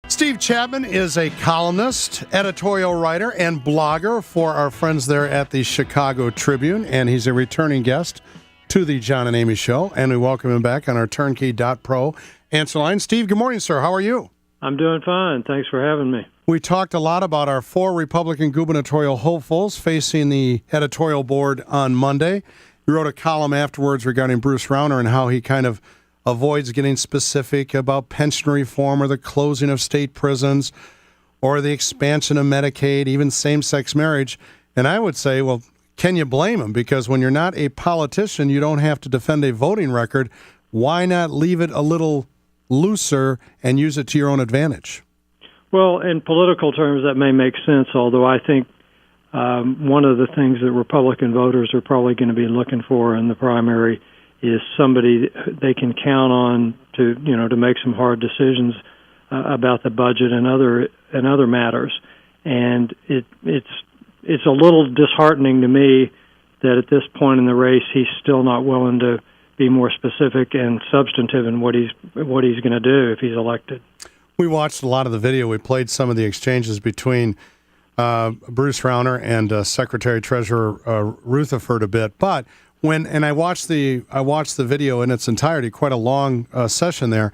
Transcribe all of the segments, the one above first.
Steve Chapman is a columnist, editorial writer, and blogger for our friends there at the Chicago Tribune, and he's a returning guest to the John and Amy Show, and we welcome him back on our Turnkey.pro answer line. Steve, good morning, sir. How are you? I'm doing fine. Thanks for having me. We talked a lot about our 4 Republican gubernatorial hopefuls facing the editorial board on Monday. You wrote a column afterwards regarding Bruce Rauner and how he kind of avoids getting specific about pension reform or the closing of state prisons or the expansion of Medicaid, even same-sex marriage. And I would say, well, can you blame him? Because when you're not a politician, you don't have to defend a voting record. Why not leave it a little looser and use it to your own advantage? Well, in political terms, that may make sense, although I think one of the things that Republican voters are probably going to be looking for in the primary is somebody they can count on to make some hard decisions about the budget and other matters. And it's a little disheartening to me that at this point in the race he's still not willing to be more specific and substantive in what he's going to do if he's elected. We watched a lot of the video. We played some of the exchanges between Bruce Rauner and Secretary Treasurer Rutherford a bit, but I watched the video in its entirety, quite a long session there.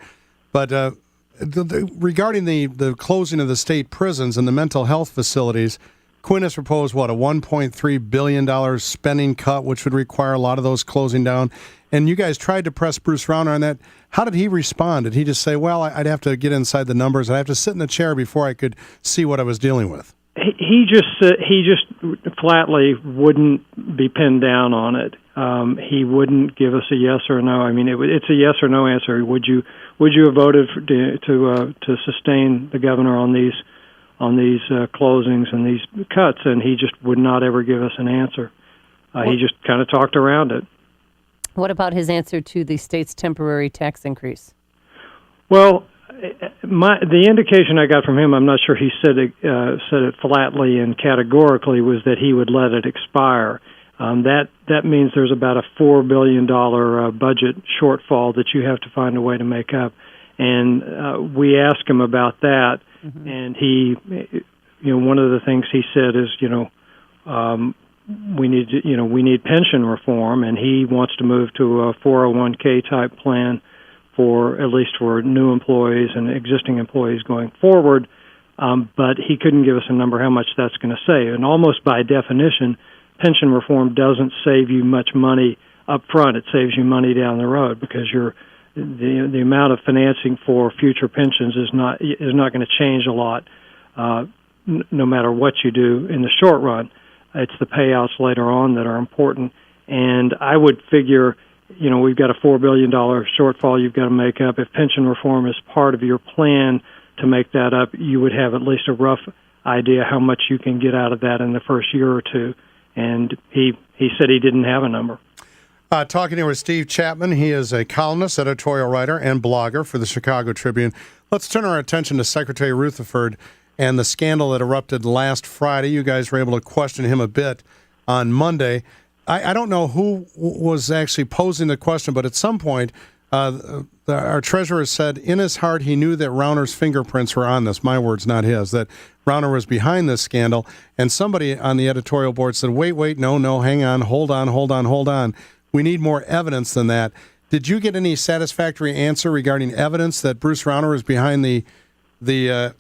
But regarding the closing of the state prisons and the mental health facilities, Quinn has proposed, a $1.3 billion spending cut, which would require a lot of those closing down. And you guys tried to press Bruce Rauner on that. How did he respond? Did he just say, well, I'd have to get inside the numbers. I'd have to sit in the chair before I could see what I was dealing with? He just flatly wouldn't be pinned down on it. He wouldn't give us a yes or no. I mean, it's a yes or no answer. Would you have voted to sustain the governor on these closings and these cuts? And he just would not ever give us an answer. He just kind of talked around it. What about his answer to the state's temporary tax increase? Well, the indication I got from him, I'm not sure he said it flatly and categorically, was that he would let it expire. That means there's about a $4 billion budget shortfall that you have to find a way to make up. And we asked him about that, and he, one of the things he said is, we need pension reform, and he wants to move to a 401k type plan at least for new employees and existing employees going forward. But he couldn't give us a number how much that's going to save. And almost by definition, pension reform doesn't save you much money up front. It saves you money down the road because the amount of financing for future pensions is not going to change a lot, no matter what you do in the short run. It's the payouts later on that are important. And I would figure, we've got a $4 billion shortfall you've got to make up. If pension reform is part of your plan to make that up, you would have at least a rough idea how much you can get out of that in the first year or two. And he said he didn't have a number. Talking here with Steve Chapman. He is a columnist, editorial writer, and blogger for the Chicago Tribune. Let's turn our attention to Secretary Rutherford and the scandal that erupted last Friday. You guys were able to question him a bit on Monday. I don't know who was actually posing the question, but at some point, our treasurer said in his heart he knew that Rauner's fingerprints were on this. My words, not his, that Rauner was behind this scandal. And somebody on the editorial board said, wait, no, hang on, hold on. We need more evidence than that. Did you get any satisfactory answer regarding evidence that Bruce Rauner was behind the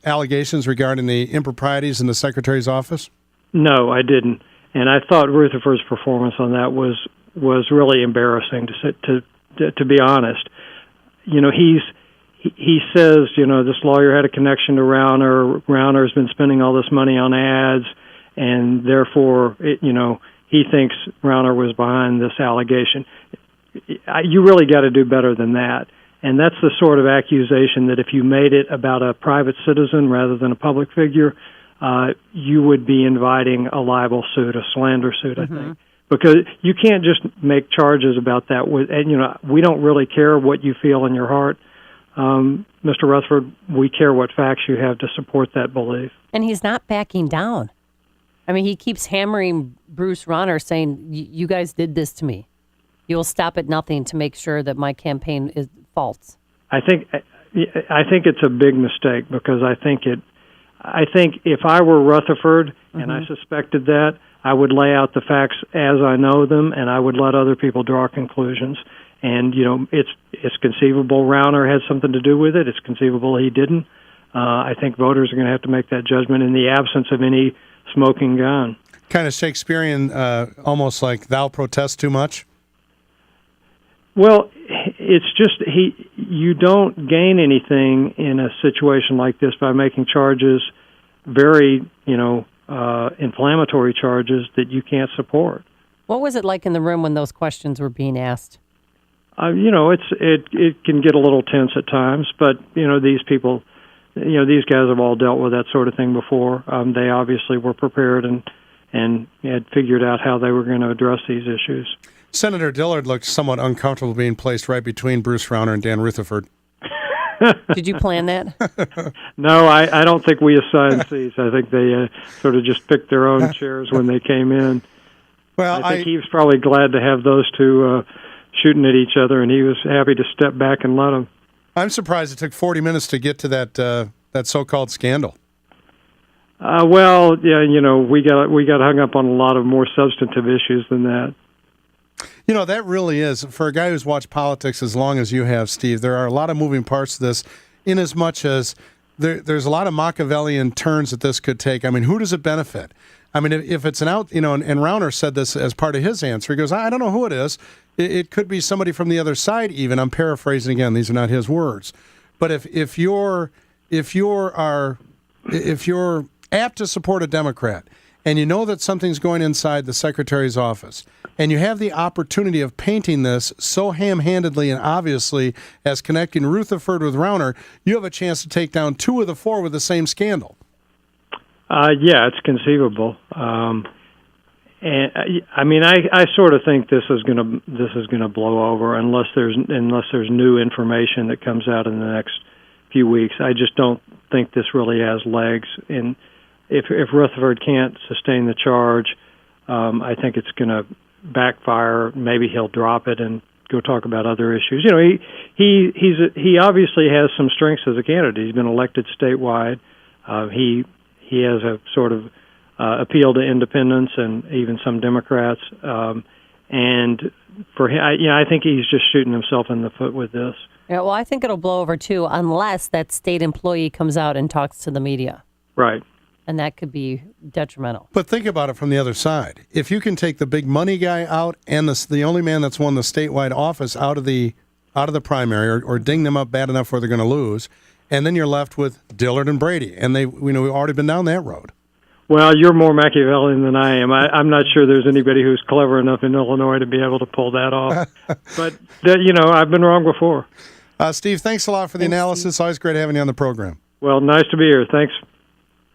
allegations regarding the improprieties in the secretary's office? No, I didn't. And I thought Rutherford's performance on that was really embarrassing, to be honest. He says, this lawyer had a connection to Rauner. Rauner's been spending all this money on ads, and therefore, he thinks Rauner was behind this allegation. You really got to do better than that. And that's the sort of accusation that if you made it about a private citizen rather than a public figure, you would be inviting a libel suit, a slander suit, I think. Because you can't just make charges about that. We don't really care what you feel in your heart. Mr. Rutherford, we care what facts you have to support that belief. And he's not backing down. I mean, he keeps hammering Bruce Rauner, saying, you guys did this to me. You will stop at nothing to make sure that my campaign is false. I think I think it's a big mistake because I think if I were Rutherford and I suspected that, I would lay out the facts as I know them, and I would let other people draw conclusions. And it's conceivable Rauner had something to do with it. It's conceivable he didn't. I think voters are going to have to make that judgment in the absence of any smoking gun. Kind of Shakespearean, almost like "Thou protest too much." Well, it's just you don't gain anything in a situation like this by making charges, very inflammatory charges that you can't support. What was it like in the room when those questions were being asked? It can get a little tense at times, but these people, these guys have all dealt with that sort of thing before. They obviously were prepared and had figured out how they were going to address these issues. Senator Dillard looked somewhat uncomfortable being placed right between Bruce Rauner and Dan Rutherford. Did you plan that? No, I don't think we assigned seats. I think they sort of just picked their own chairs when they came in. Well, I think he was probably glad to have those two shooting at each other, and he was happy to step back and let them. I'm surprised it took 40 minutes to get to that so-called scandal. Well, yeah, we got hung up on a lot of more substantive issues than that. That really is, for a guy who's watched politics as long as you have, Steve, there are a lot of moving parts to this, in as much as there's a lot of Machiavellian turns that this could take. I mean, who does it benefit? I mean, if it's and Rauner said this as part of his answer. He goes, I don't know who it is. It could be somebody from the other side even. I'm paraphrasing again. These are not his words. But if you're apt to support a Democrat and you know that something's going inside the secretary's office and you have the opportunity of painting this so ham-handedly and obviously as connecting Rutherford with Rauner, you have a chance to take down 2 of the 4 with the same scandal. Yeah, it's conceivable. And I sort of think this is going to blow over unless there's new information that comes out in the next few weeks. I just don't think this really has legs. And if Rutherford can't sustain the charge, I think it's going to backfire. Maybe he'll drop it and go talk about other issues. He obviously has some strengths as a candidate. He's been elected statewide. He has a sort of appeal to independents and even some Democrats. And for him, I think he's just shooting himself in the foot with this. Yeah, well, I think it'll blow over too, unless that state employee comes out and talks to the media. Right. And that could be detrimental. But think about it from the other side. If you can take the big money guy out and the only man that's won the statewide office out of the primary or ding them up bad enough where they're going to lose, and then you're left with Dillard and Brady, and we've already been down that road. Well, you're more Machiavellian than I am. I'm not sure there's anybody who's clever enough in Illinois to be able to pull that off. But, I've been wrong before. Steve, thanks a lot for the analysis. Always great having you on the program. Well, nice to be here. Thanks.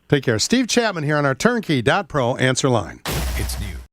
Take care. Steve Chapman here on our Turnkey.Pro answer line.